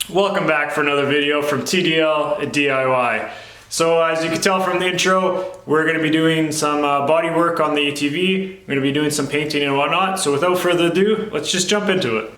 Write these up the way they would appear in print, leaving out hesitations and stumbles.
Welcome back for another video from TDL at DIY. So as you can tell from the intro, we're going to be doing some body work on the ATV. We're going to be doing some painting and whatnot. So without further ado, let's just jump into it.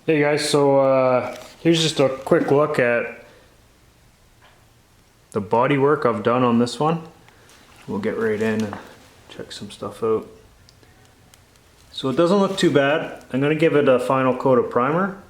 Hey guys, so here's just a quick look at the body work I've done on this one. We'll get right in and check some stuff out. So it doesn't look too bad. I'm going to give it a final coat of primer